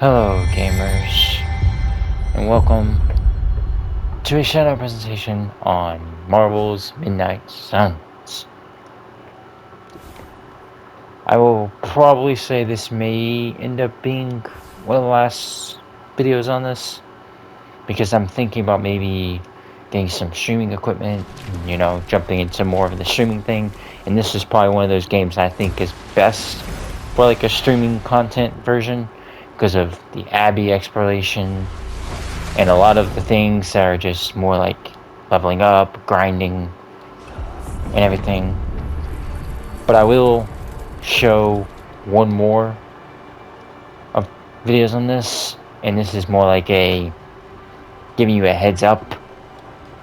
Hello gamers, and welcome to a shadow presentation on Marvel's Midnight Suns. I will probably say this may end up being one of the last videos on this, because I'm thinking about maybe getting some streaming equipment, jumping into more of the streaming thing, and this is probably one of those games I think is best for like a streaming content version, because of the Abbey exploration, and a lot of the things that are just more like leveling up, grinding, and everything. But I will show one more of videos on this, and this is more like a giving you a heads up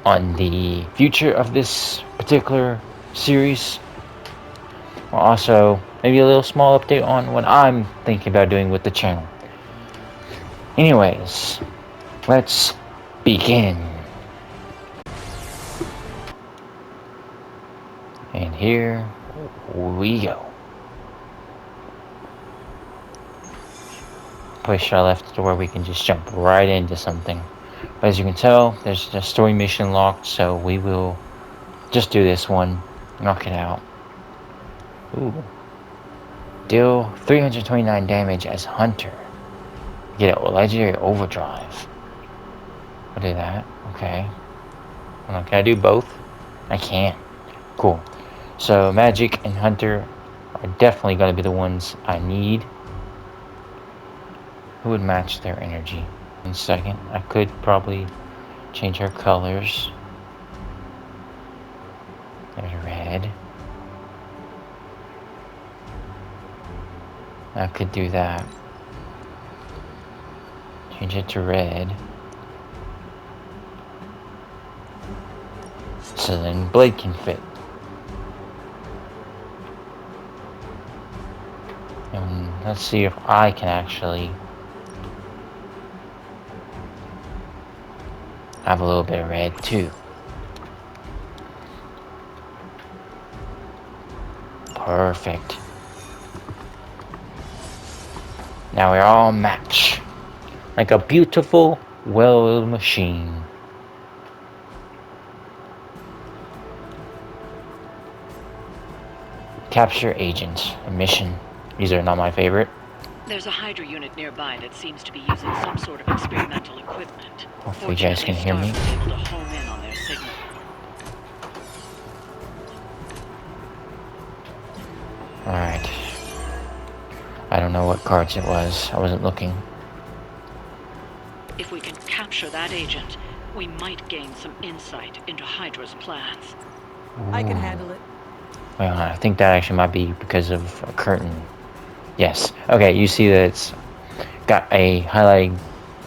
on the future of this particular series. Also, maybe a little small update on what I'm thinking about doing with the channel. Anyways, let's begin. And here we go. Push I left to where we can just jump right into something. But as you can tell, there's a story mission locked, so we will just do this one, knock it out. Ooh. Deal 329 damage as Hunter. Get a legendary overdrive. I'll do that. Okay. Hold on, can I do both? I can. Cool. So Magic and Hunter are definitely going to be the ones I need. Who would match their energy? In a second, I could probably change her colors. There's red. I could do that. Change it to red. So then Blade can fit. And let's see if I can actually have a little bit of red too. Perfect. Now we're all matched. Like a beautiful, well-oiled machine. Capture agent. A mission. These are not my favorite. There's a Hydra unit nearby that seems to be using some sort of experimental equipment. Hopefully you guys can hear me. Star was able to home in on their signal. Alright. I don't know what cards it was. I wasn't looking. If we can capture that agent, we might gain some insight into Hydra's plans. Ooh. I can handle it. Well, I think that actually might be because of a curtain. Yes. Okay, you see that it's got a highlighted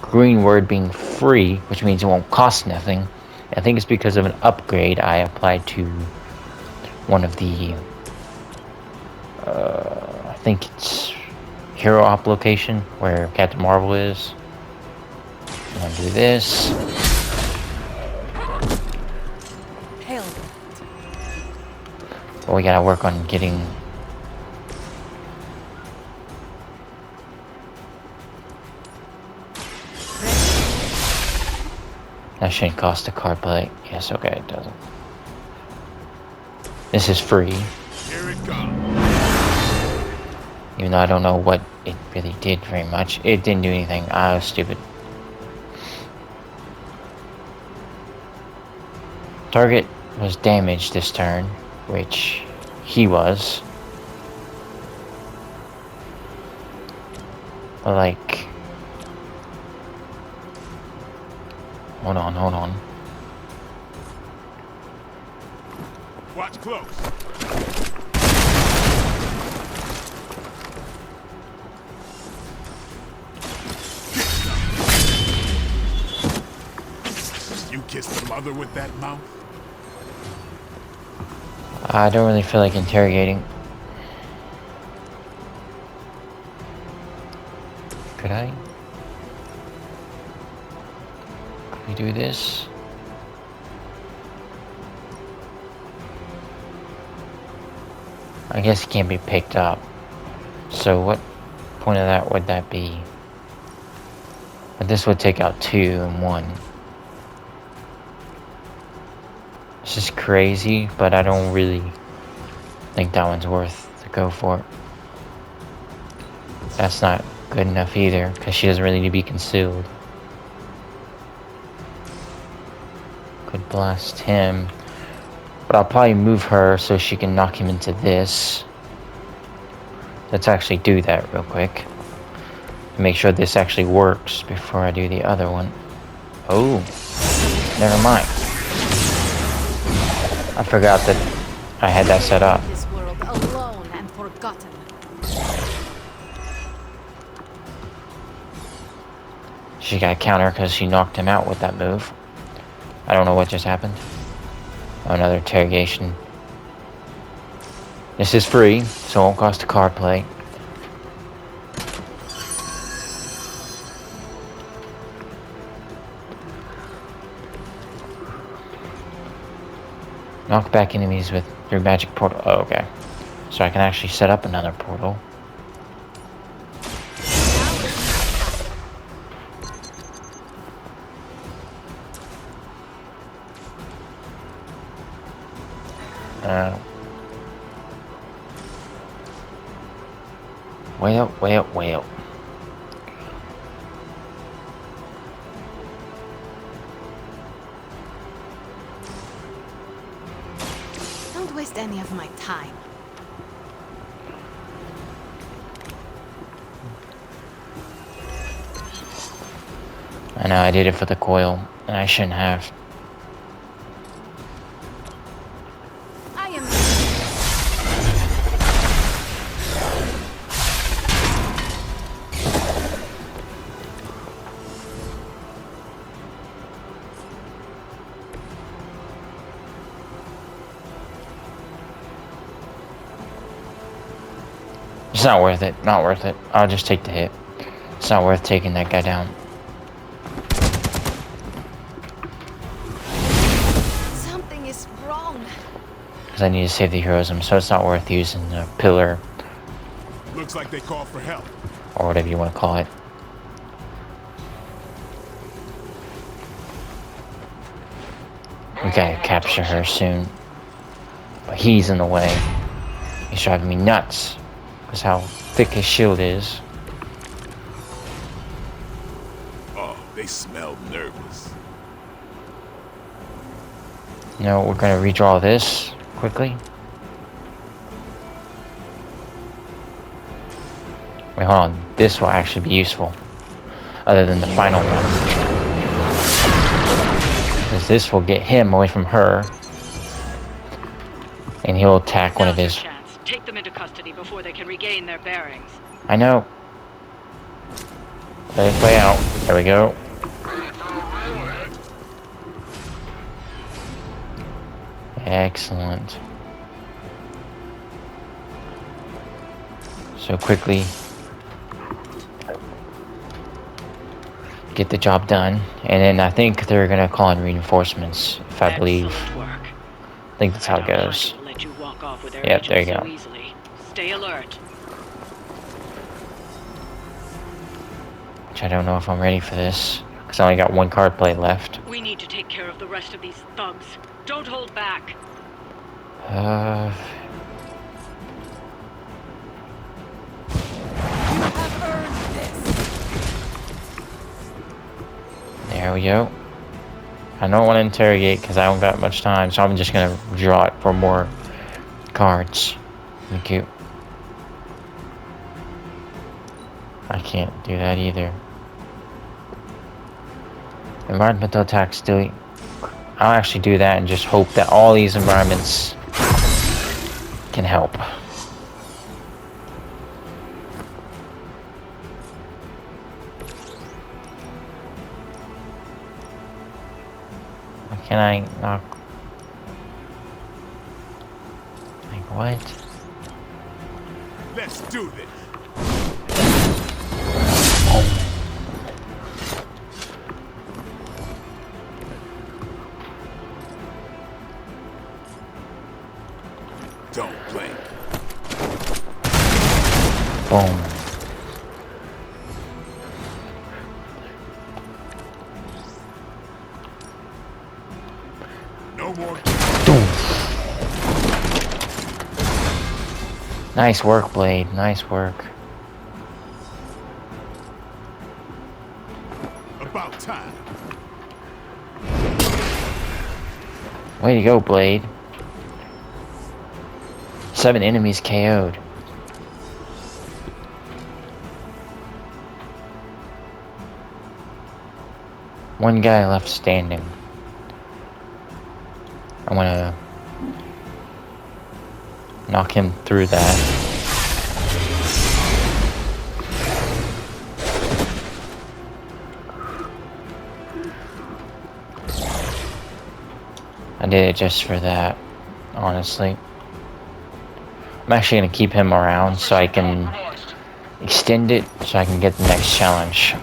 green word being free, which means it won't cost nothing. I think it's because of an upgrade I applied to one of the I think it's Hero Op location where Captain Marvel is. I'm gonna do this. Hell. But we gotta work on getting that shouldn't cost a card play. Yes, okay, it doesn't. This is free. Here it comes. Even though I don't know what it really did very much. It didn't do anything. I was stupid. Target was damaged this turn, which he was. But like, hold on. Watch close. You kiss the mother with that mouth? I don't really feel like interrogating. Could I? Could we do this? I guess it can't be picked up. So what point of that would that be? But this would take out 2 in 1. This is crazy, but I don't really think that one's worth to go for. That's not good enough either, because she doesn't really need to be concealed. Could blast him. But I'll probably move her so she can knock him into this. Let's actually do that real quick. Make sure this actually works before I do the other one. Oh, never mind. I forgot that I had that set up. This world alone and forgotten. She got counter because she knocked him out with that move. I don't know what just happened. Oh, another interrogation. This is free, so it won't cost a card play. Knock back enemies with your magic portal. Oh, okay. So I can actually set up another portal. Way up, way up, way up. Don't waste any of my time. I know I did it for the coil, and I shouldn't have. I am. It's not worth it. Not worth it. I'll just take the hit. It's not worth taking that guy down. Something is wrong. Because I need to save the heroism, so it's not worth using the pillar, Looks like they called for help. or whatever you want to call it. We gotta capture her soon. But he's in the way. He's driving me nuts. Because how thick his shield is. Oh, they smell nervous. No, we're gonna redraw this quickly. Wait, hold on. This will actually be useful. Other than the final one. Because this will get him away from her. And he'll attack one of Now's his... your chance. Take them into custody before they can regain their bearings. I know. Let it play out. There we go. Excellent. So quickly get the job done, and then I think they're gonna call in reinforcements, if I believe. Excellent work. I think that's how it goes. Let you walk off with their Yep, there you agents go. so easily. Stay alert. Which I don't know if I'm ready for this, because I only got one card play left. We need to take care of the rest of these thugs. Don't hold back. You have earned this. There we go. I don't want to interrogate because I don't got much time, so I'm just gonna draw it for more cards. Thank you. I can't do that either. Environmental attacks still. I'll actually do that and just hope that all these environments can help. Can I knock? Like what? Let's do this. Don't blink. Boom. No more. Nice work, Blade. Nice work. About time. Way to go, Blade. 7 enemies KO'd. One guy left standing. I want to knock him through that. I did it just for that, honestly. I'm actually going to keep him around so I can extend it so I can get the next challenge.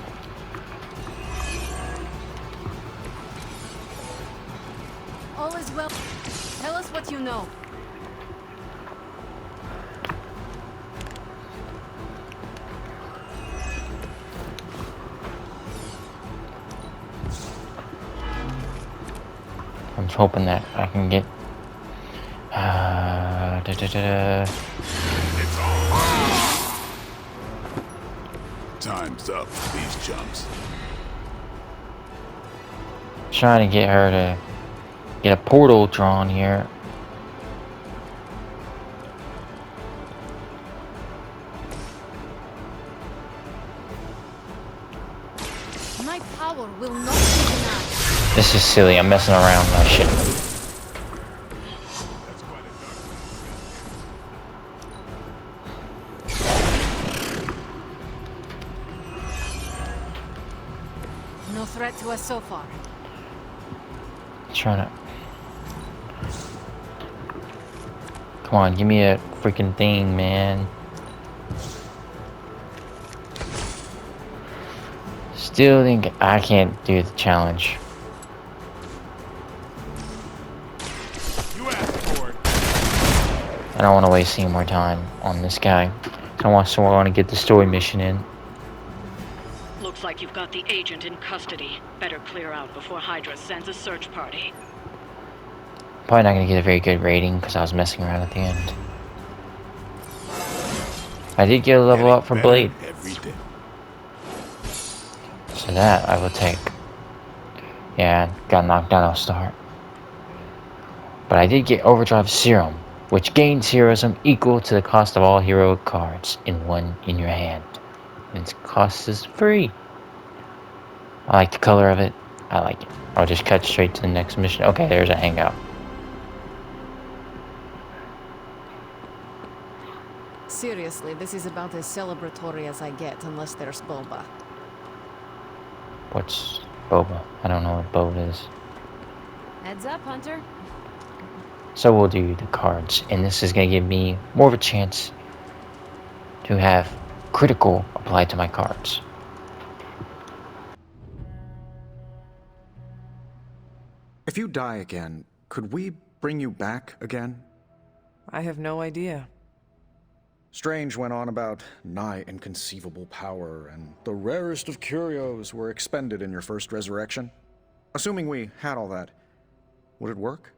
All is well. Tell us what you know. I'm hoping that I can get... Time's up for these chumps. Trying to get her to get a portal drawn here. My power will not be denied. This is silly. I'm messing around with my shit. That's quite a dark. No threat to us so far. Trying to... Come on, give me a freaking thing, man. Still think I can't do the challenge. You asked for it. I don't want to waste any more time on this guy. I want to get the story mission in. Looks like you've got the agent in custody. Better clear out before Hydra sends a search party. Probably not going to get a very good rating because I was messing around at the end. I did get a level up for Getting Blade. better every day. So that I will take. Yeah, got knocked out, I'll start. But I did get Overdrive Serum, which gains heroism equal to the cost of all heroic cards in your hand. And its cost is free. I like the color of it. I like it. I'll just cut straight to the next mission. Okay, there's a hangout. Seriously, this is about as celebratory as I get, unless there's boba. What's boba? I don't know what boba is. Heads up, Hunter. So we'll do the cards, and this is going to give me more of a chance to have critical applied to my cards. If you die again, could we bring you back again? I have no idea. Strange went on about nigh inconceivable power, and the rarest of curios were expended in your first resurrection. Assuming we had all that, would it work?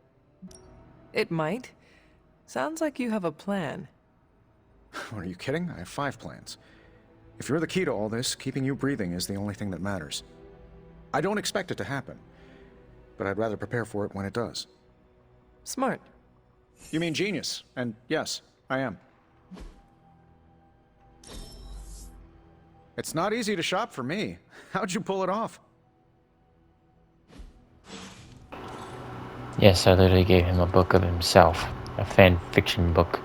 It might. Sounds like you have a plan. Are you kidding? I have 5 plans. If you're the key to all this, keeping you breathing is the only thing that matters. I don't expect it to happen, but I'd rather prepare for it when it does. Smart. You mean genius, and yes, I am. It's not easy to shop for me. How'd you pull it off? Yes, I literally gave him a book of himself. A fan fiction book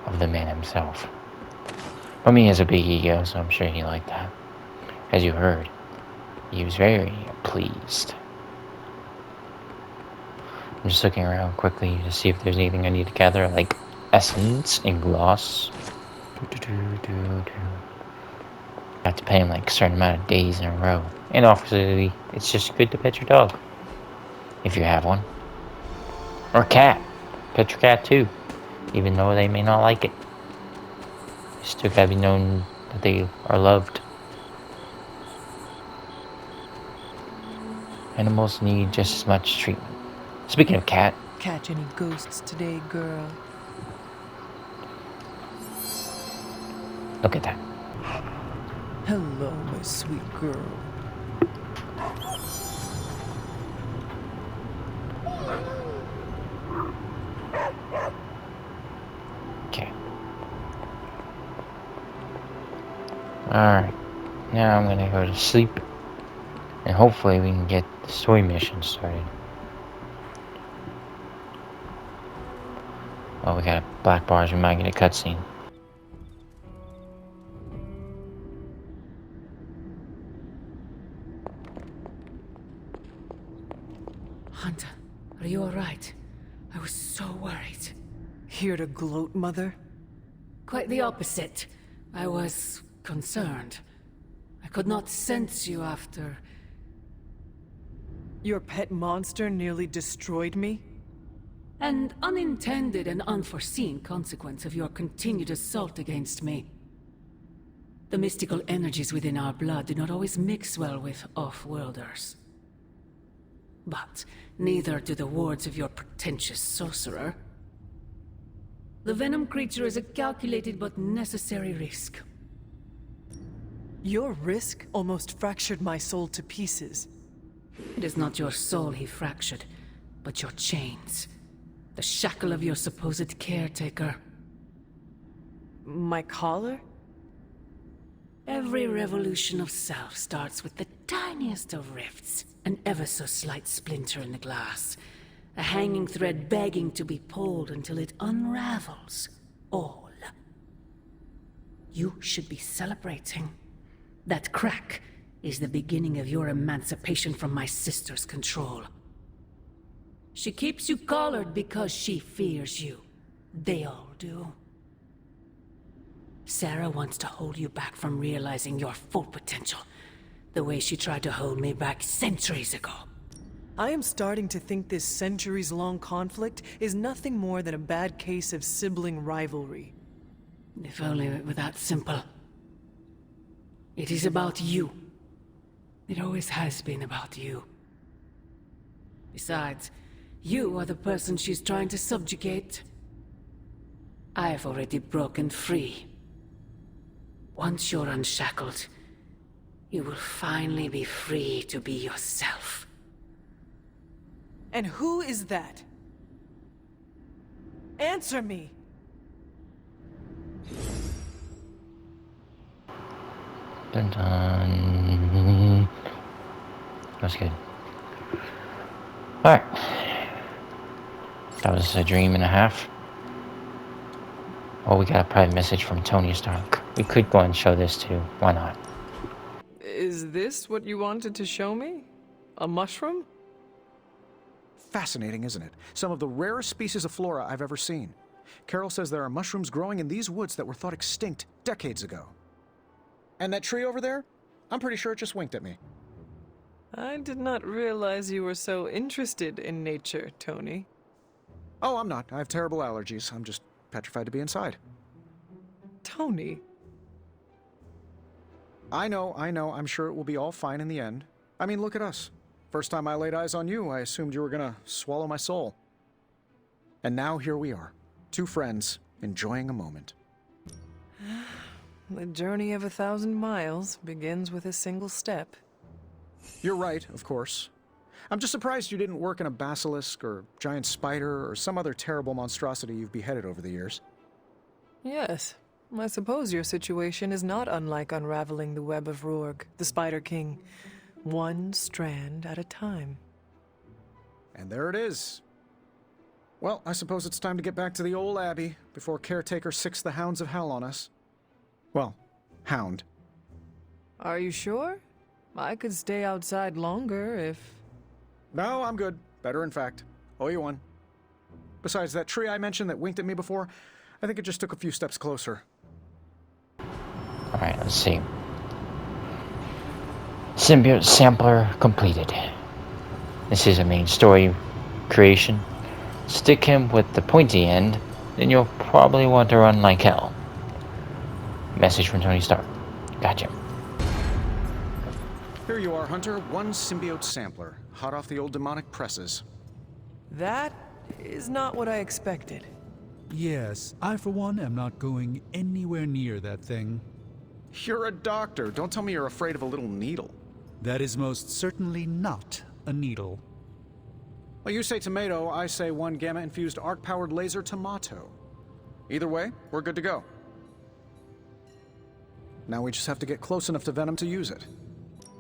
of the man himself. But he has a big ego, so I'm sure he liked that. As you heard, he was very pleased. I'm just looking around quickly to see if there's anything I need to gather, like essence and gloss. I have to pay him like a certain amount of days in a row. And obviously, it's just good to pet your dog. If you have one. Or cat. Pet your cat too. Even though they may not like it. You still gotta be known that they are loved. Animals need just as much treatment. Speaking of cat, Catch any ghosts today, girl? look at that. Hello, my sweet girl. Okay. Alright. Now I'm gonna go to sleep. And hopefully we can get the story mission started. Oh, we got black bars. We might get a cutscene. Hunter, are you alright? I was so worried. Here to gloat, mother? Quite the opposite. I was concerned. I could not sense you after. Your pet monster nearly destroyed me? An unintended and unforeseen consequence of your continued assault against me. The mystical energies within our blood do not always mix well with off-worlders. But neither do the wards of your pretentious sorcerer. The Venom creature is a calculated but necessary risk. Your risk almost fractured my soul to pieces. It is not your soul he fractured, but your chains. The shackle of your supposed caretaker. My collar? Every revolution of self starts with the tiniest of rifts. An ever so slight splinter in the glass. A hanging thread begging to be pulled until it unravels. All. You should be celebrating. That crack is the beginning of your emancipation from my sister's control. She keeps you collared because she fears you. They all do. Sarah wants to hold you back from realizing your full potential, the way she tried to hold me back centuries ago. I am starting to think this centuries-long conflict is nothing more than a bad case of sibling rivalry. If only it were that simple. It is about you. It always has been about you. Besides, you are the person she's trying to subjugate. I have already broken free. Once you're unshackled, you will finally be free to be yourself. And who is that? Answer me! Dun dun. That's good. Alright. That was a dream and a half. Oh, we got a private message from Tony Stark. We could go and show this too. Why not? Is this what you wanted to show me? A mushroom? Fascinating, isn't it? Some of the rarest species of flora I've ever seen. Carol says there are mushrooms growing in these woods that were thought extinct decades ago. And that tree over there? I'm pretty sure it just winked at me. I did not realize you were so interested in nature, Tony. Oh, I'm not. I have terrible allergies. I'm just petrified to be inside. Tony? I know. I'm sure it will be all fine in the end. I mean, look at us. First time I laid eyes on you, I assumed you were gonna swallow my soul. And now here we are. Two friends, enjoying a moment. The journey of 1,000 miles begins with a single step. You're right, of course. I'm just surprised you didn't work in a basilisk or giant spider or some other terrible monstrosity you've beheaded over the years. Yes, I suppose your situation is not unlike unraveling the web of Rourg, the Spider King, one strand at a time. And there it is. Well, I suppose it's time to get back to the old abbey before Caretaker sicks the hounds of hell on us. Well, hound. Are you sure? I could stay outside longer if... No, I'm good. Better, in fact. Owe you one. Besides, that tree I mentioned that winked at me before, I think it just took a few steps closer. Alright, let's see. Symbiote sampler completed. This is a main story creation. Stick him with the pointy end, then you'll probably want to run like hell. Message from Tony Stark. Gotcha. Here you are, Hunter. One symbiote sampler, hot off the old demonic presses. That is not what I expected. Yes, I for one am not going anywhere near that thing. You're a doctor. Don't tell me you're afraid of a little needle. That is most certainly not a needle. Well, you say tomato, I say one gamma-infused arc-powered laser tomato. Either way, we're good to go. Now we just have to get close enough to Venom to use it.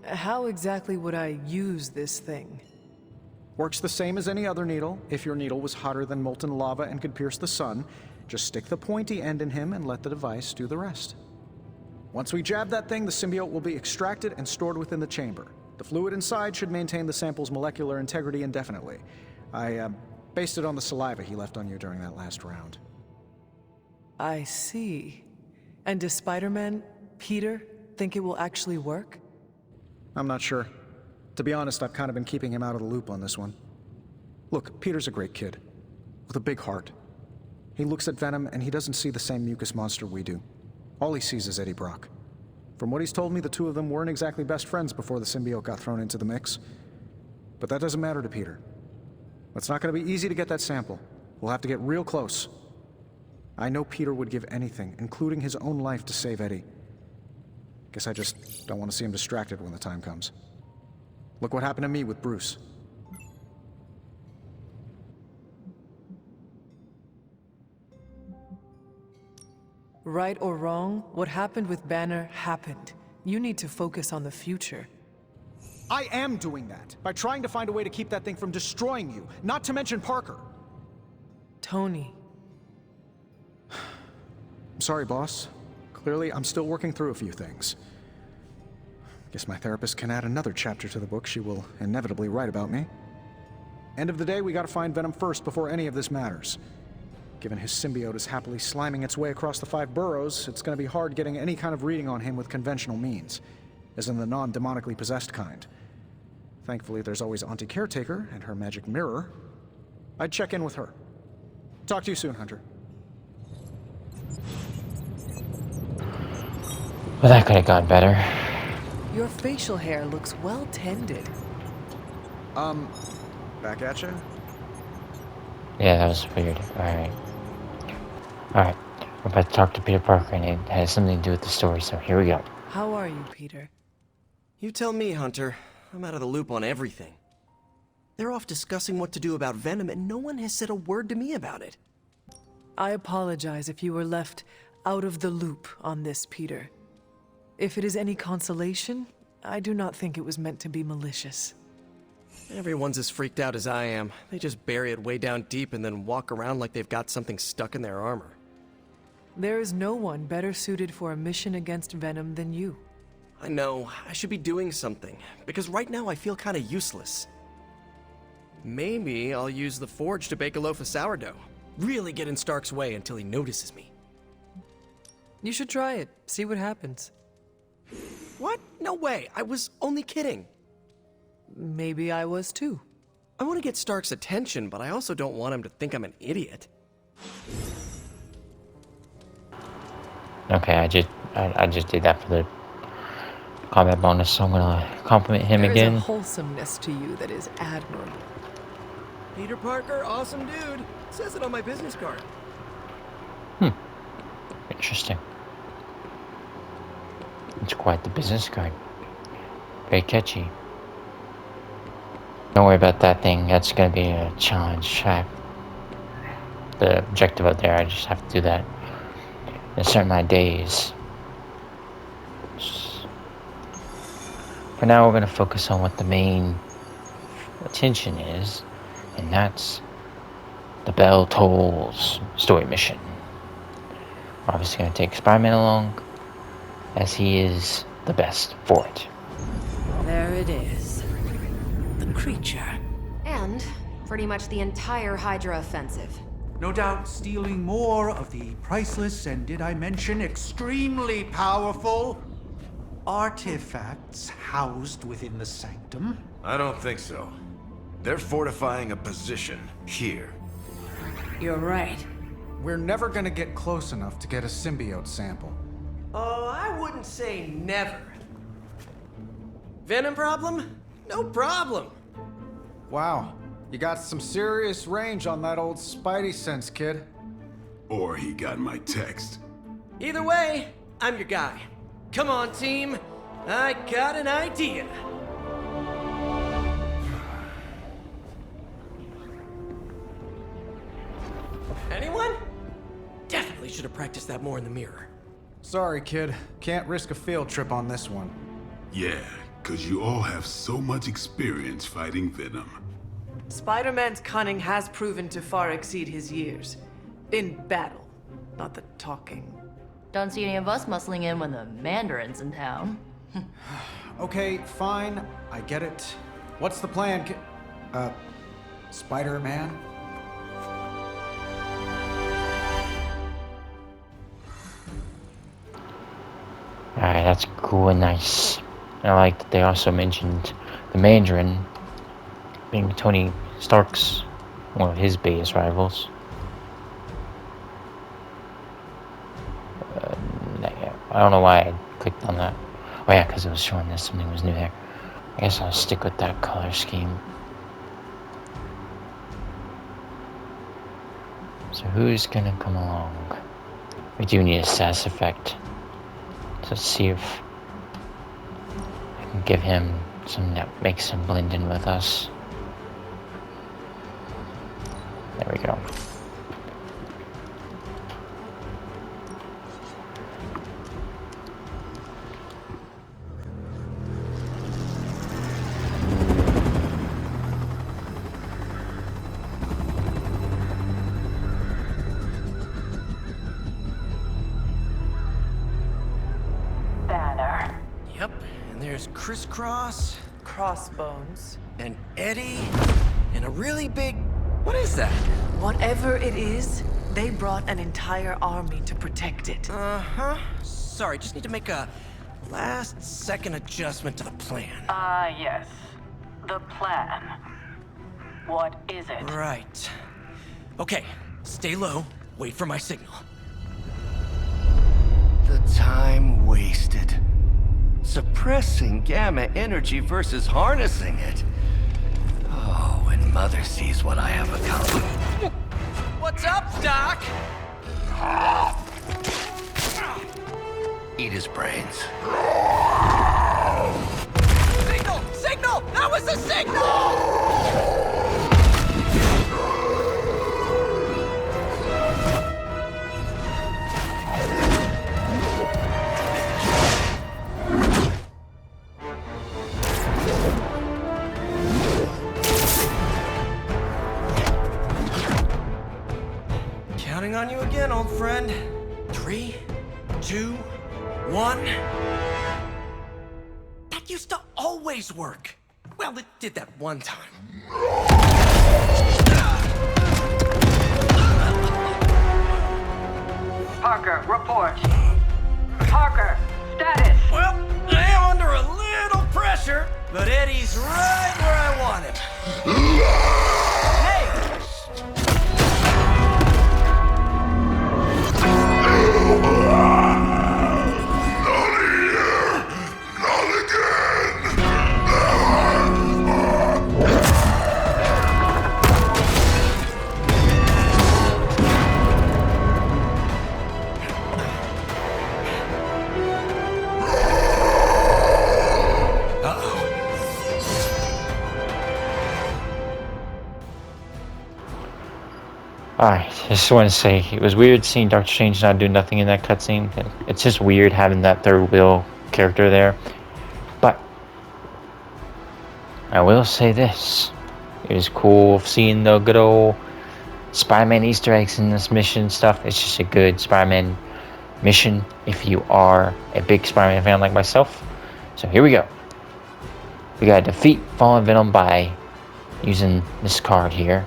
How exactly would I use this thing? Works the same as any other needle. If your needle was hotter than molten lava and could pierce the sun, just stick the pointy end in him and let the device do the rest. Once we jab that thing, the symbiote will be extracted and stored within the chamber. The fluid inside should maintain the sample's molecular integrity indefinitely. I based it on the saliva he left on you during that last round. I see. And does Spider-Man, Peter, think it will actually work? I'm not sure. To be honest, I've kind of been keeping him out of the loop on this one. Look, Peter's a great kid, with a big heart. He looks at Venom and he doesn't see the same mucus monster we do. All he sees is Eddie Brock. From what he's told me, the two of them weren't exactly best friends before the symbiote got thrown into the mix. But that doesn't matter to Peter. It's not going to be easy to get that sample. We'll have to get real close. I know Peter would give anything, including his own life, to save Eddie. Guess I just don't want to see him distracted when the time comes. Look what happened to me with Bruce. Right or wrong, what happened with Banner happened. You need to focus on the future. I am doing that, by trying to find a way to keep that thing from destroying you, not to mention Parker. Tony. I'm sorry, boss. Clearly, I'm still working through a few things. Guess my therapist can add another chapter to the book she will inevitably write about me. End of the day, we gotta find Venom first before any of this matters. Given his symbiote is happily sliming its way across the 5 boroughs, it's gonna be hard getting any kind of reading on him with conventional means, as in the non-demonically possessed kind. Thankfully, there's always Auntie Caretaker and her magic mirror. I'd check in with her. Talk to you soon, Hunter. Well, that could have gone better. Your facial hair looks well tended. Back at you? Yeah, that was weird. Alright. Alright. We're about to talk to Peter Parker, and it has something to do with the story, so here we go. How are you, Peter? You tell me, Hunter. I'm out of the loop on everything. They're off discussing what to do about Venom, and no one has said a word to me about it. I apologize if you were left out of the loop on this, Peter. If it is any consolation, I do not think it was meant to be malicious. Everyone's as freaked out as I am. They just bury it way down deep and then walk around like they've got something stuck in their armor. There is no one better suited for a mission against Venom than you. I know, I should be doing something, because right now I feel kinda useless. Maybe I'll use the forge to bake a loaf of sourdough. Really get in Stark's way until he notices me. You should try it, see what happens. What? No way, I was only kidding. Maybe I was too. I want to get Stark's attention, but I also don't want him to think I'm an idiot. Okay, I just did that for the combat bonus, so I'm gonna compliment him There again. is a wholesomeness to you that is admirable. Peter Parker, awesome dude. Says it on my business card. Interesting. It's quite the business card. Very catchy. Don't worry about that thing. That's gonna be a challenge. The objective out there, I just have to do that in a certain amount of days. For now, we're gonna focus on what the main attention is, and that's the Bell Tolls story mission. We're obviously gonna take Spider-Man along, as he is the best for it. There it is. The creature. And pretty much the entire Hydra offensive. No doubt stealing more of the priceless and, did I mention, extremely powerful artifacts housed within the sanctum. I don't think so. They're fortifying a position here. You're right. We're never gonna get close enough to get a symbiote sample. Oh, I wouldn't say never. Venom problem? No problem. Wow. You got some serious range on that old Spidey sense, kid. Or he got my text. Either way, I'm your guy. Come on, team. I got an idea. Anyone? Definitely should have practiced that more in the mirror. Sorry, kid. Can't risk a field trip on this one. Yeah, 'cause you all have so much experience fighting Venom. Spider-Man's cunning has proven to far exceed his years. In battle, not the talking. Don't see any of us muscling in when the Mandarin's in town. Okay, fine. I get it. What's the plan, Spider-Man? Alright, that's cool and nice. I like that they also mentioned the Mandarin being Tony Stark's one of his biggest rivals. I don't know why I clicked on that. Oh yeah, because it was showing that something was new there. I guess I'll stick with that color scheme. So who's gonna come along? We do need a sass effect. So let's see if I can give him something that makes him blend in with us. There we go. Yep, and there's Crisscross, Crossbones. and Eddie, and a really big... What is that? Whatever it is, they brought an entire army to protect it. Uh-huh. Sorry, just need to make a last-second adjustment to the plan. Yes. The plan. What is it? Right. Okay, stay low, wait for my signal. The time wasted. Suppressing gamma energy versus harnessing it. Oh, when Mother sees what I have accomplished. What's up, Doc? Eat his brains. Signal! Signal! That was the signal! Counting on you again, old friend. 3, 2, 1. That used to always work. Well, it did that one time. Parker, report. Parker, status. Well, I am under a little pressure, but Eddie's right where I want him. Hey! Alright, I just want to say, it was weird seeing Doctor Strange not do nothing in that cutscene. It's just weird having that third wheel character there. But, I will say this. It was cool seeing the good old Spider-Man Easter eggs in this mission stuff. It's just a good Spider-Man mission if you are a big Spider-Man fan like myself. So here we go. We gotta defeat Fallen Venom by using this card here.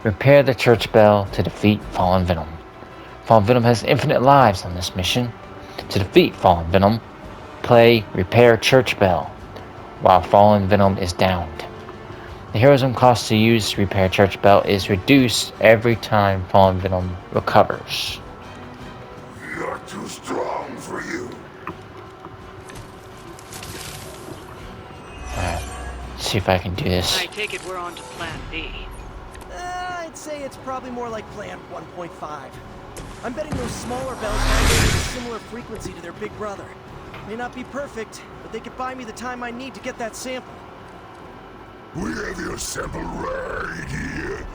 Repair the church bell to defeat Fallen Venom. Fallen Venom has infinite lives on this mission. To defeat Fallen Venom, play Repair Church Bell while Fallen Venom is downed. The heroism cost to use Repair Church Bell is reduced every time Fallen Venom recovers. You're too strong for you. Alright, see if I can do this. I take it we're on to plan B. say it's probably more like plan 1.5. I'm betting those smaller bells vibrate at a similar frequency to their big brother. May not be perfect, but they could buy me the time I need to get that sample. We have your sample right here,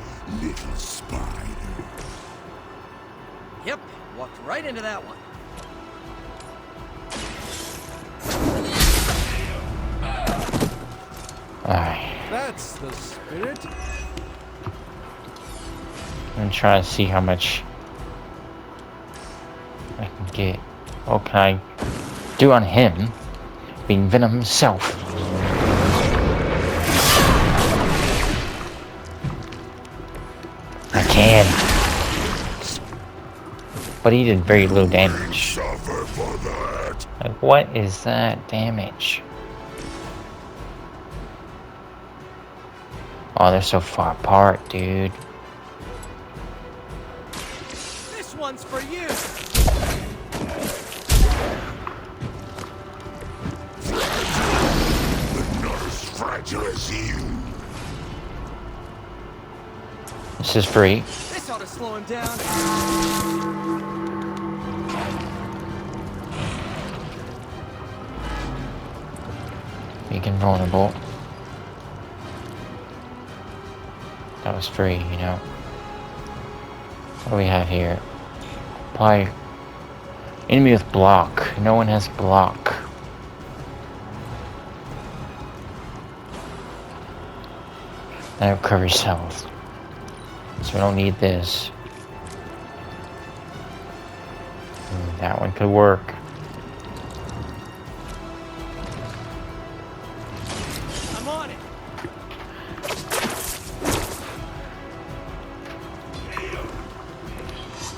little spider. Yep, walked right into that one. Alright. That's the spirit. I'm trying to see how much I can get. What can I do on him? Being Venom himself. I can. But he did very little damage. Like, what is that damage? Oh, they're so far apart, dude. This one's for you. But not as fragile as you. This is free. This ought to slow him down. Being invulnerable. That was free, you know. What do we have here? Apply. Enemy with block. No one has block. That recovers health. So we don't need this. That one could work. I'm on it.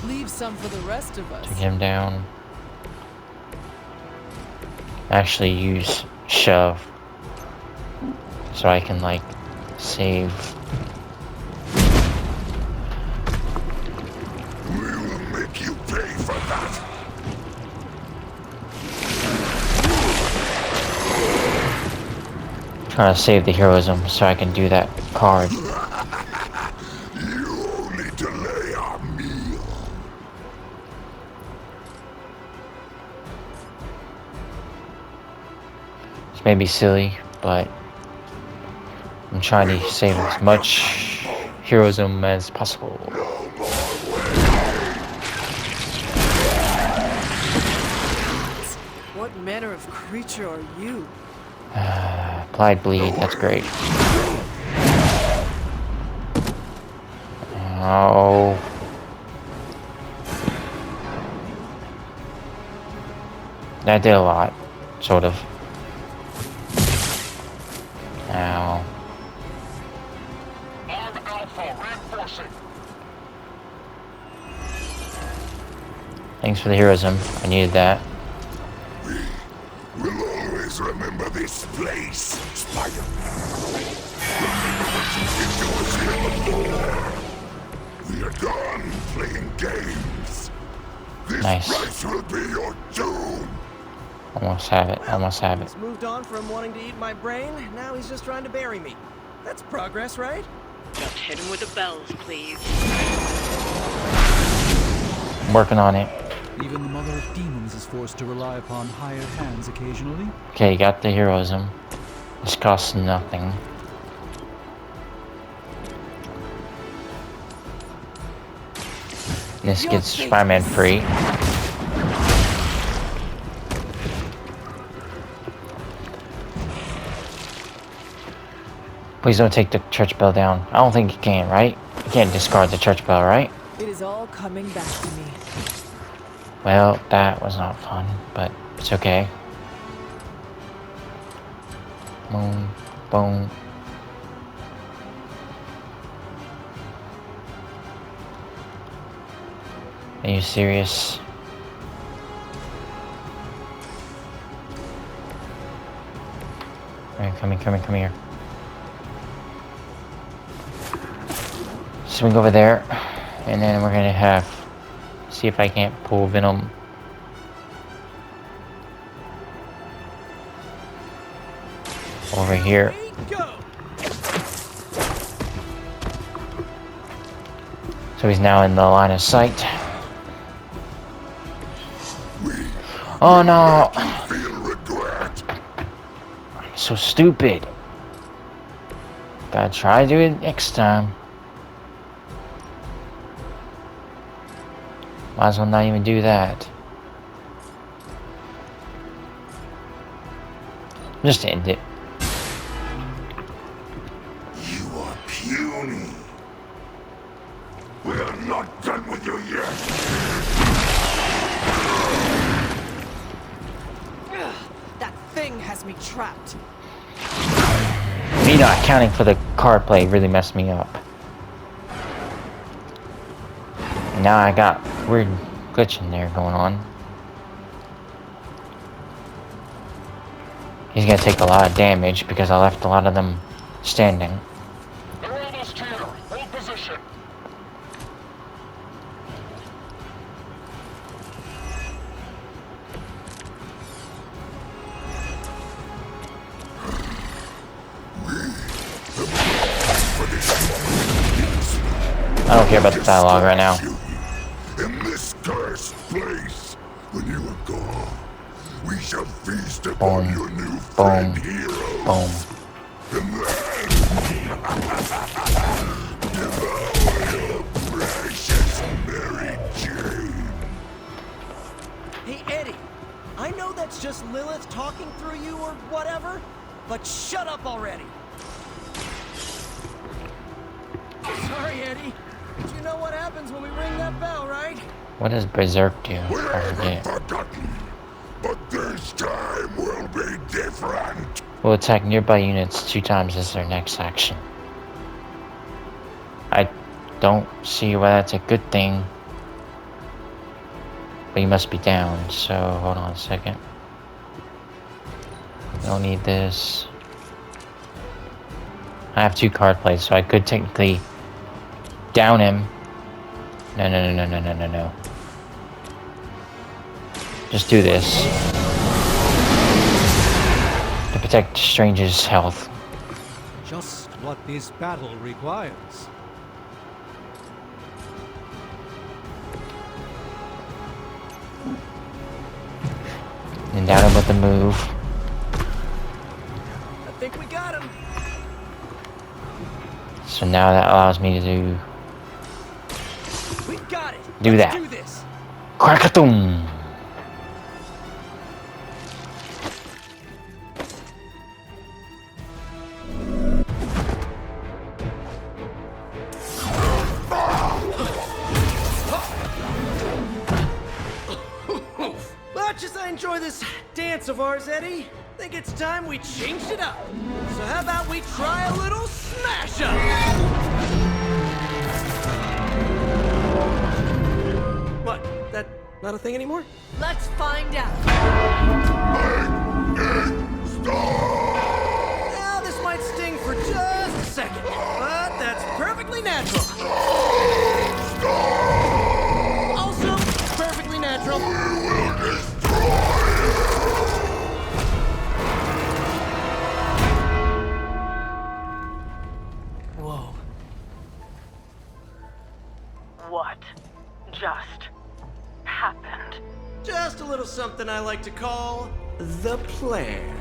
Leave some for the rest of us. Take him down. Actually use shove. So I can like save. We will make you pay for that. Trying to save the heroism so I can do that card. You only delay our meal. This may be silly, but I'm trying to save as much heroism as possible. What manner of creature are you? Applied bleed, that's great. Oh. That did a lot, sort of. Ow. Arm Alpha reinforcing. Thanks for the heroism. I needed that. We'll always remember this place, Spider. We are done playing games. This Nice. price will be your doom. Almost have it. Almost have it. He's moved on from wanting to eat my brain. Now he's just trying to bury me. That's progress, right? Just hit him with the bells, please. I'm working on it. Even the Mother of Demons is forced to rely upon hired hands occasionally. Okay, got the heroism. This costs nothing. This gets Spider-Man free. Please don't take the church bell down. I don't think you can, right? You can't discard the church bell, right? It is all coming back to me. Well, that was not fun, but it's okay. Boom, boom. Are you serious? Alright, come here. Swing over there, and then we're gonna have see if I can't pull Venom. Over here. So he's now in the line of sight. Oh no! I'm so stupid. Gotta try to do it next time. Might as well not even do that. Just end it. You are puny. We are not done with you yet. That thing has me trapped. Me not accounting for the card play really messed me up. And now I got weird glitch in there going on. He's gonna take a lot of damage because I left a lot of them standing. They're almost here. Hold position. I don't care about the dialogue right now. In this cursed place, when you are gone, we shall feast upon your new friend heroes. Boom. And then devour your precious Mary Jane. Hey, Eddie. I know that's just Lilith talking through you or whatever, but shut up already. Sorry, Eddie. But you know what happens when we ring that bell, right? What does Berserk do? We I haven't forget. forgotten, but this time will be different. Will attack nearby units 2 times as their next action. I don't see why that's a good thing. But you must be down, so hold on a second. Don't need this. I have 2 card plays, so I could technically down him. No. Just do this. To protect Strange's health. Just what this battle requires. And down him with the move. I think we got him. So now that allows me to We got it. do Let's that. do this. Crackathum! Much as I enjoy this dance of ours, Eddie, I think it's time we changed it up. So how about we try a little smash up? What? That not a thing anymore? Let's find out. Now this might sting for just a second, but that's perfectly natural. Also, perfectly natural. Whoa. What just happened? Just a little something I like to call the plan.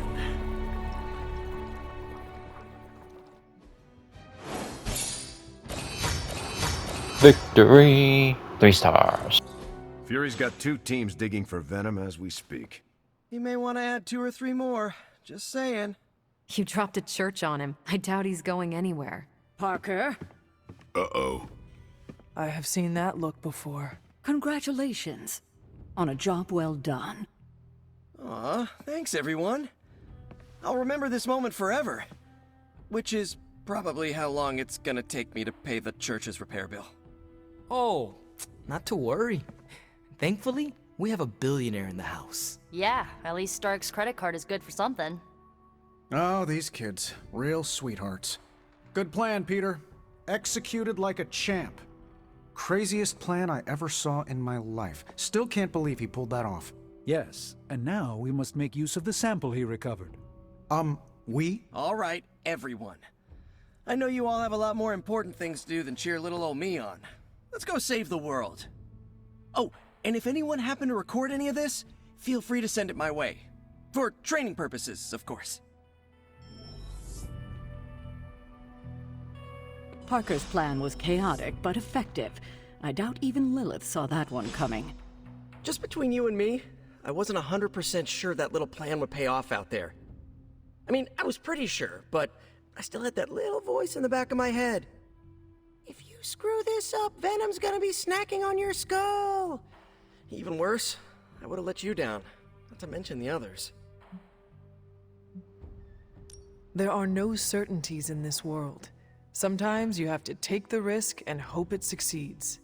Victory! 3 stars. Fury's got 2 teams digging for Venom as we speak. You may want to add 2 or 3 more. Just saying. You dropped a church on him. I doubt he's going anywhere. Parker, Uh-oh. I have seen that look before. congratulations on a job well done. Aw, thanks everyone. I'll remember this moment forever. Which is probably how long it's gonna take me to pay the church's repair bill. Oh, not to worry. Thankfully, we have a billionaire in the house. Yeah, at least Stark's credit card is good for something. Oh, these kids. Real sweethearts. Good plan, Peter. Executed like a champ. Craziest plan I ever saw in my life. Still can't believe he pulled that off. Yes, and now we must make use of the sample he recovered. We? Alright, everyone. I know you all have a lot more important things to do than cheer little old me on. Let's go save the world. Oh, and if anyone happened to record any of this, feel free to send it my way. For training purposes, of course. Parker's plan was chaotic but effective. I doubt even Lilith saw that one coming. Just between you and me, I wasn't 100% sure that little plan would pay off out there. I mean, I was pretty sure, but I still had that little voice in the back of my head. If you screw this up, Venom's gonna be snacking on your skull. Even worse, I would have let you down, not to mention the others. There are no certainties in this world. Sometimes you have to take the risk and hope it succeeds.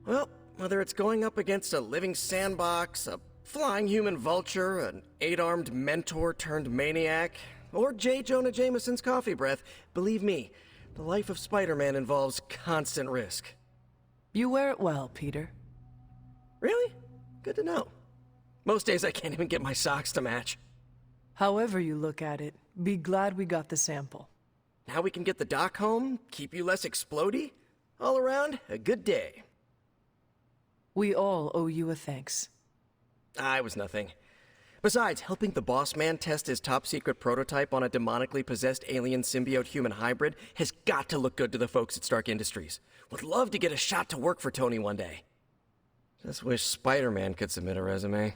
Well, whether it's going up against a living sandbox, a flying human vulture, an 8-armed mentor turned maniac, or J. Jonah Jameson's coffee breath, believe me, the life of Spider-Man involves constant risk. You wear it well, Peter. Really? Good to know. Most days I can't even get my socks to match. However you look at it, be glad we got the sample. Now we can get the doc home, keep you less explodey. All around, a good day. We all owe you a thanks. I was nothing. Besides, helping the boss man test his top-secret prototype on a demonically possessed alien symbiote-human hybrid has got to look good to the folks at Stark Industries. Would love to get a shot to work for Tony one day. Just wish Spider-Man could submit a resume.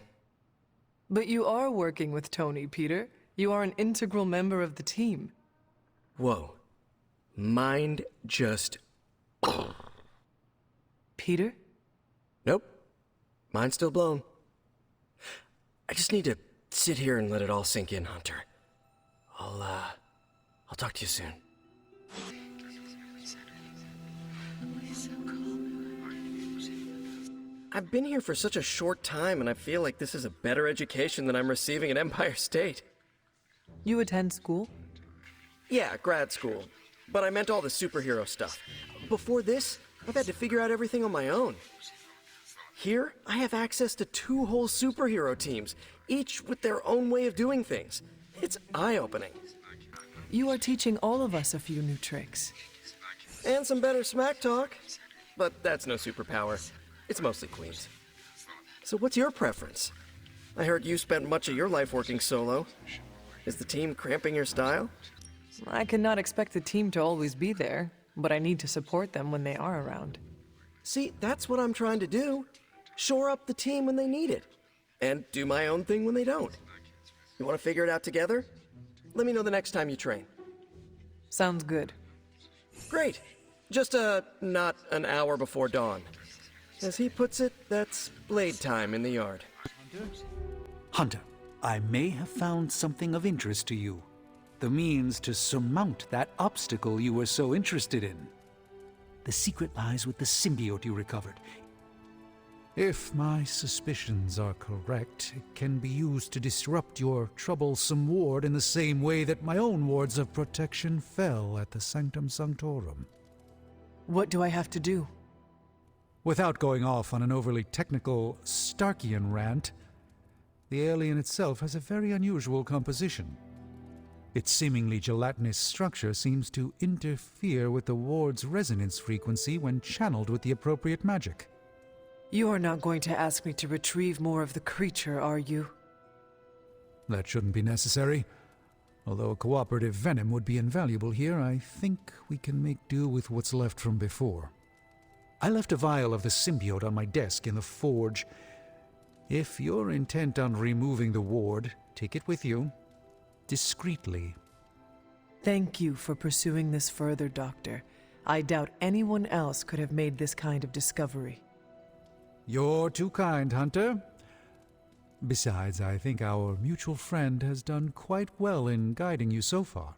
But you are working with Tony, Peter. You are an integral member of the team. Whoa. Mind just... Peter? Nope. Mind's still blown. I just need to sit here and let it all sink in, Hunter. I'll talk to you soon. I've been here for such a short time, and I feel like this is a better education than I'm receiving at Empire State. You attend school? Yeah, grad school. But I meant all the superhero stuff. Before this, I've had to figure out everything on my own. Here, I have access to 2 whole superhero teams, each with their own way of doing things. It's eye-opening. You are teaching all of us a few new tricks. And some better smack talk. But that's no superpower. It's mostly Queens. So what's your preference? I heard you spent much of your life working solo. Is the team cramping your style? I cannot expect the team to always be there, but I need to support them when they are around. See, that's what I'm trying to do. Shore up the team when they need it. And do my own thing when they don't. You want to figure it out together? Let me know the next time you train. Sounds good. Great. Just, not an hour before dawn. As he puts it, that's blade time in the yard. Hunter, I may have found something of interest to you. The means to surmount that obstacle you were so interested in. The secret lies with the symbiote you recovered. If my suspicions are correct, it can be used to disrupt your troublesome ward in the same way that my own wards of protection fell at the Sanctum Sanctorum. What do I have to do? Without going off on an overly technical Starkian rant, the alien itself has a very unusual composition. Its seemingly gelatinous structure seems to interfere with the ward's resonance frequency when channeled with the appropriate magic. You are not going to ask me to retrieve more of the creature, are you? That shouldn't be necessary. Although a cooperative venom would be invaluable here, I think we can make do with what's left from before. I left a vial of the symbiote on my desk in the forge. If you're intent on removing the ward, take it with you. Discreetly. Thank you for pursuing this further, Doctor. I doubt anyone else could have made this kind of discovery. You're too kind, Hunter. Besides, I think our mutual friend has done quite well in guiding you so far.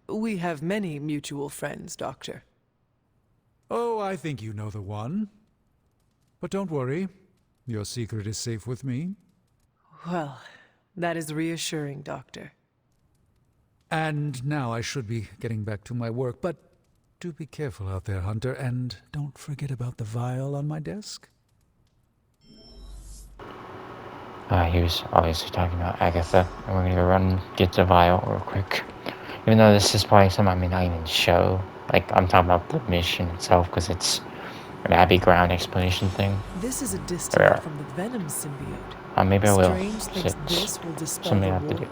We have many mutual friends, Doctor. Oh, I think you know the one. But don't worry. Your secret is safe with me. Well, that is reassuring, Doctor. And now I should be getting back to my work, but do be careful out there, Hunter, and don't forget about the vial on my desk. He was obviously talking about Agatha, and we're gonna go run and get the vial real quick. Even though this is probably something I may not even show. Like, I'm talking about the mission itself, because it's an Abbey ground explanation thing. This is a distillate from the Venom symbiote. Maybe I will. Strange thinks this will dispel Something the I have to do. ward.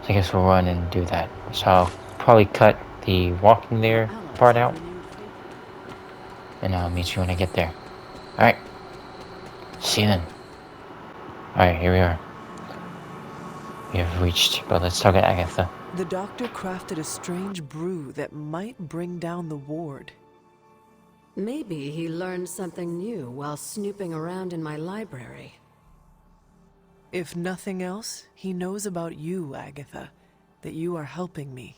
I guess we'll run and do that. So I'll probably cut the walking there part out. And I'll meet you when I get there. Alright. See you then. Alright, here we are. We have reached, but let's talk to Agatha. The doctor crafted a strange brew that might bring down the ward. Maybe he learned something new while snooping around in my library. If nothing else, he knows about you, Agatha, that you are helping me.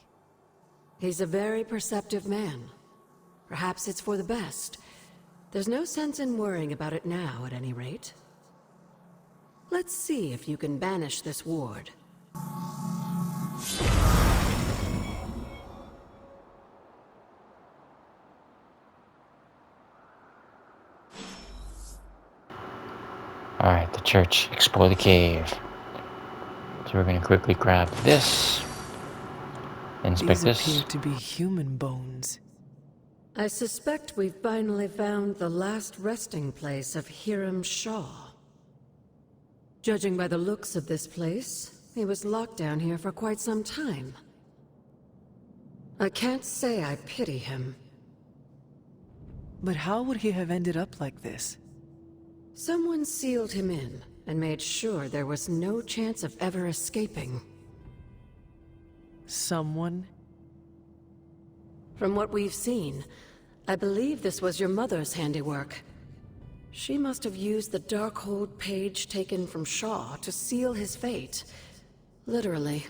He's a very perceptive man. Perhaps it's for the best. There's no sense in worrying about it now, at any rate. Let's see if you can banish this ward. Alright, the church. Explore the cave. So we're gonna quickly grab this. Inspect These this. appear to be human bones. I suspect we've finally found the last resting place of Hiram Shaw. Judging by the looks of this place, he was locked down here for quite some time. I can't say I pity him. But how would he have ended up like this? Someone sealed him in and made sure there was no chance of ever escaping. Someone? From what we've seen, I believe this was your mother's handiwork. She must have used the Darkhold page taken from Shaw to seal his fate. Literally.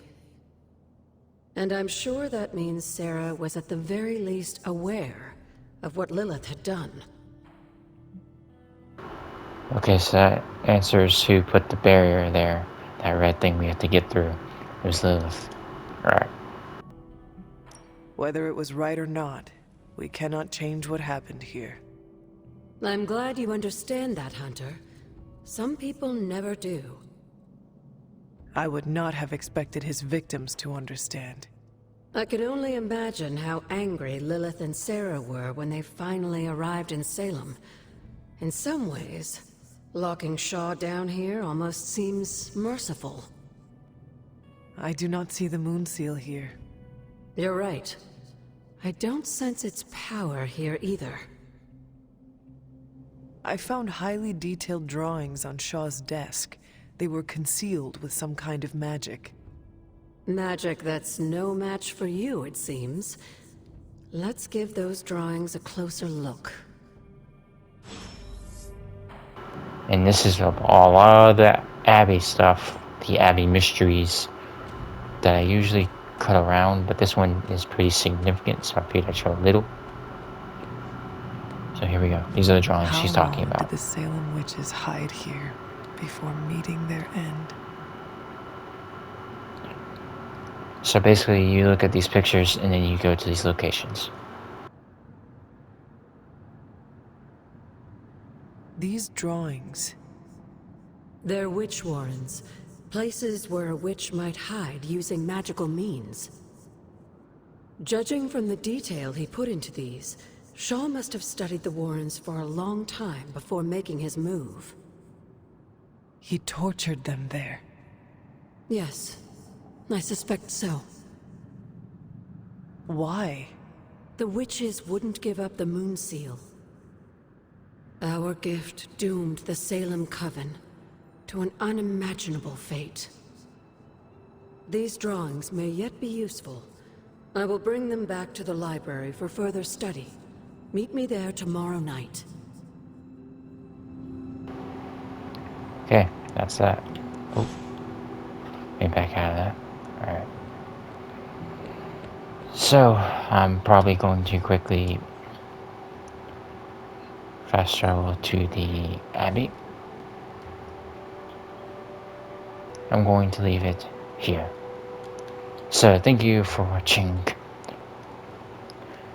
And I'm sure that means Sarah was at the very least aware of what Lilith had done. Okay, so that answers who put the barrier there. That red thing we have to get through. It was Lilith. Alright. Whether it was right or not, we cannot change what happened here. I'm glad you understand that, Hunter. Some people never do. I would not have expected his victims to understand. I can only imagine how angry Lilith and Sarah were when they finally arrived in Salem. In some ways, locking Shaw down here almost seems merciful. I do not see the moon seal here. You're right. I don't sense its power here either. I found highly detailed drawings on Shaw's desk. They were concealed with some kind of magic. Magic that's no match for you, it seems. Let's give those drawings a closer look. And this is a lot of the Abbey stuff, the Abbey mysteries that I usually cut around, but this one is pretty significant, so I figured I'd show a little. So here we go. These are the drawings she's talking How long about. did the Salem witches hide here before meeting their end? So basically, you look at these pictures and then you go to these locations. These drawings. They're witch warrens. Places where a witch might hide using magical means. Judging from the detail he put into these, Shaw must have studied the warrens for a long time before making his move. He tortured them there. Yes, I suspect so. Why? The witches wouldn't give up the moon seal. Our gift doomed the Salem Coven to an unimaginable fate. These drawings may yet be useful. I will bring them back to the library for further study. Meet me there tomorrow night. Okay, that's that. Oh, get back out of that. Alright. So, I'm probably going to quickly fast travel to the Abbey. I'm going to leave it here. So, thank you for watching.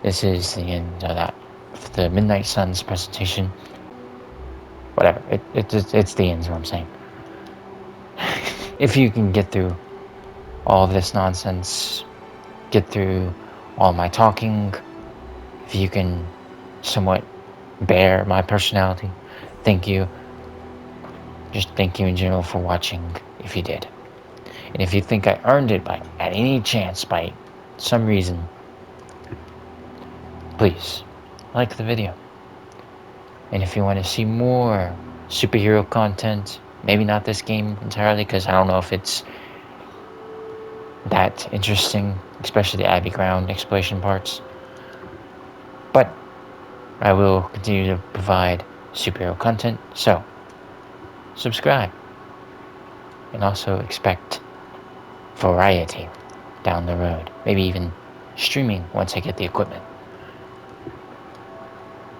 This is the end of that. The Midnight Suns presentation. Whatever. It's the end, is what I'm saying. If you can get through all of this nonsense, get through all my talking, if you can somewhat bear my personality. Thank you. Just thank you in general for watching, if you did. And if you think I earned it by any chance, by some reason, please like the video. And if you want to see more superhero content, maybe not this game entirely, because I don't know if it's that interesting, especially the Abbey Ground exploration parts. But I will continue to provide superhero content, so subscribe. And also expect variety down the road. Maybe even streaming once I get the equipment.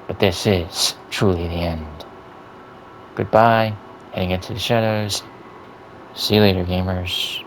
But this is truly the end. Goodbye, heading into the shadows. See you later, gamers.